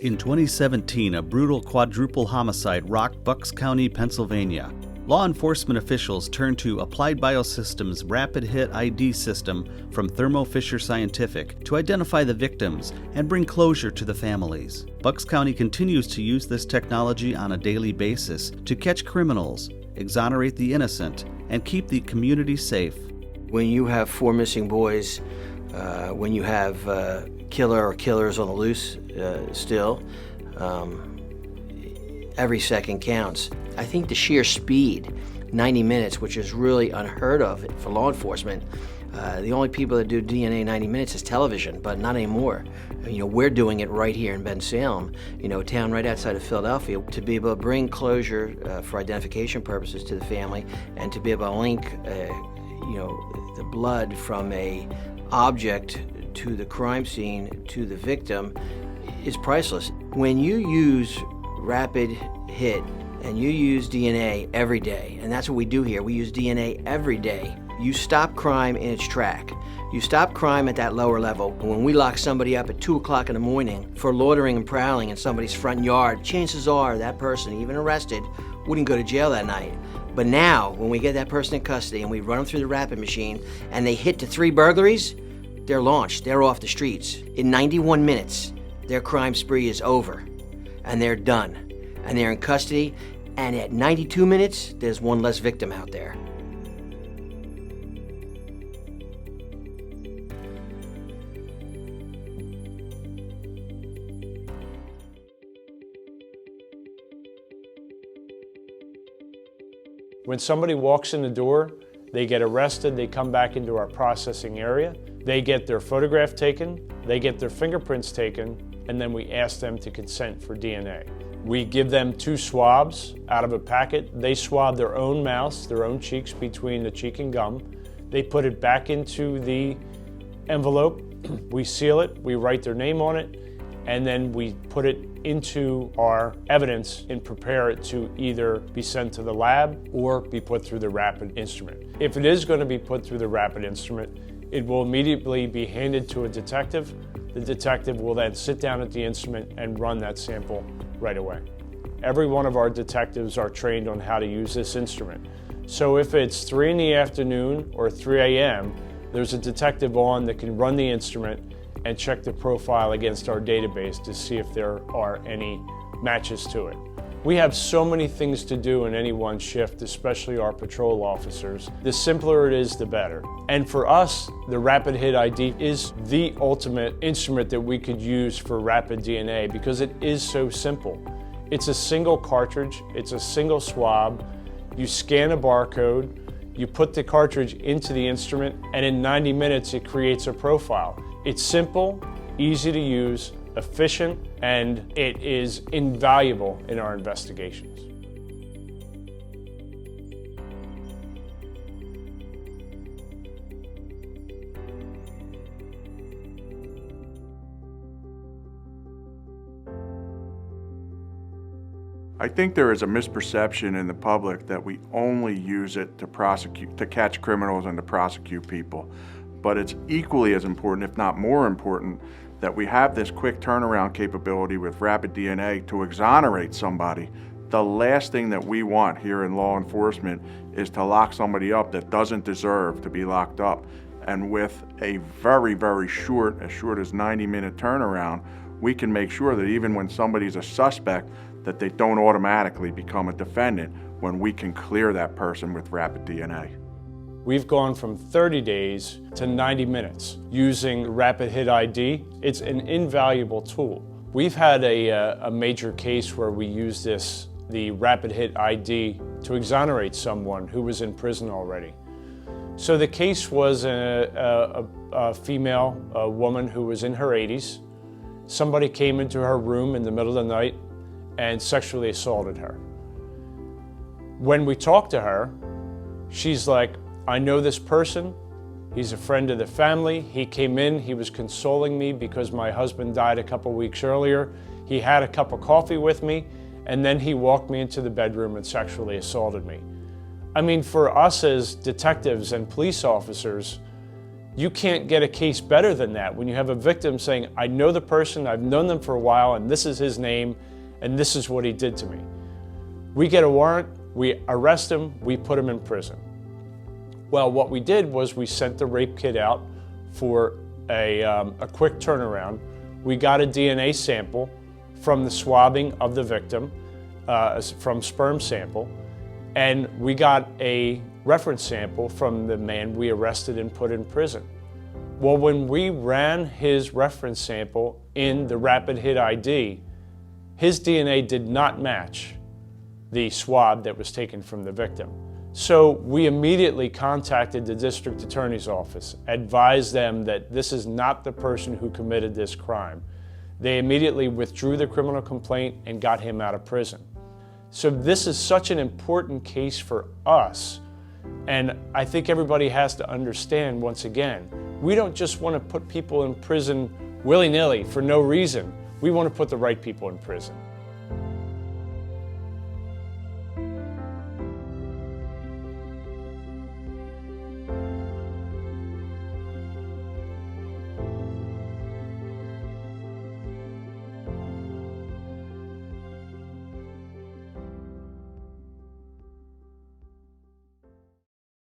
In 2017, a brutal quadruple homicide rocked Bucks County, Pennsylvania. Law enforcement officials turned to Applied Biosystems' Rapid Hit ID system from Thermo Fisher Scientific to identify the victims and bring closure to the families. Bucks County continues to use this technology on a daily basis to catch criminals, exonerate the innocent, and keep the community safe. When you have 4 missing boys, when you have killer or killers on the loose still, every second counts. I think the sheer speed, 90 minutes, which is really unheard of for law enforcement. The only people that do DNA 90 minutes is television, but not anymore. You know, we're doing it right here in Bensalem, you know, a town right outside of Philadelphia, to be able to bring closure for identification purposes to the family and to be able to link, you know, the blood from a object to the crime scene to the victim is priceless. When you use rapid hit and you use DNA every day, and that's what we do here, we use DNA every day, you stop crime in its track. You stop crime at that lower level. When we lock somebody up at 2 o'clock in the morning for loitering and prowling in somebody's front yard, chances are that person, even arrested, wouldn't go to jail that night. But now, when we get that person in custody and we run them through the rapid machine and they hit to 3 burglaries, they're launched, they're off the streets. In 91 minutes, their crime spree is over and they're done. And they're in custody, and at 92 minutes, there's one less victim out there. When somebody walks in the door, they get arrested, they come back into our processing area, they get their photograph taken, they get their fingerprints taken, and then we ask them to consent for DNA. We give them 2 swabs out of a packet. They swab their own mouths, their own cheeks between the cheek and gum. They put it back into the envelope. We seal it, we write their name on it, and then we put it into our evidence and prepare it to either be sent to the lab or be put through the rapid instrument. If it is going to be put through the rapid instrument, it will immediately be handed to a detective. The detective will then sit down at the instrument and run that sample right away. Every one of our detectives are trained on how to use this instrument. So if it's 3 in the afternoon or 3 a.m., there's a detective on that can run the instrument and check the profile against our database to see if there are any matches to it. We have so many things to do in any one shift, especially our patrol officers. The simpler it is, the better. And for us, the Rapid Hit ID is the ultimate instrument that we could use for rapid DNA because it is so simple. It's a single cartridge, it's a single swab, you scan a barcode, you put the cartridge into the instrument, and in 90 minutes it creates a profile. It's simple, easy to use, efficient, and it is invaluable in our investigations. I think there is a misperception in the public that we only use it to catch criminals and to prosecute people. But it's equally as important, if not more important, that we have this quick turnaround capability with rapid DNA to exonerate somebody. The last thing that we want here in law enforcement is to lock somebody up that doesn't deserve to be locked up. And with a very, very short, as short as 90-minute turnaround, we can make sure that even when somebody's a suspect, that they don't automatically become a defendant when we can clear that person with rapid DNA. We've gone from 30 days to 90 minutes using Rapid Hit ID. It's an invaluable tool. We've had a major case where we used the Rapid Hit ID to exonerate someone who was in prison already. So the case was a female, a woman who was in her 80s. Somebody came into her room in the middle of the night and sexually assaulted her. When we talked to her, she's like, I know this person, he's a friend of the family, he came in, he was consoling me because my husband died a couple weeks earlier, he had a cup of coffee with me, and then he walked me into the bedroom and sexually assaulted me. I mean, for us as detectives and police officers, You can't get a case better than that when you have a victim saying, I know the person, I've known them for a while, and this is his name, and this is what he did to me. We get a warrant, we arrest him, we put him in prison. Well, what we did was we sent the rape kit out for a quick turnaround. We got a DNA sample from the swabbing of the victim, from sperm sample, and we got a reference sample from the man we arrested and put in prison. Well, when we ran his reference sample in the rapid hit ID, his DNA did not match the swab that was taken from the victim. So we immediately contacted the district attorney's office, advised them that this is not the person who committed this crime. They immediately withdrew the criminal complaint and got him out of prison. So this is such an important case for us. And I think everybody has to understand, once again, we don't just want to put people in prison willy-nilly for no reason. We want to put the right people in prison.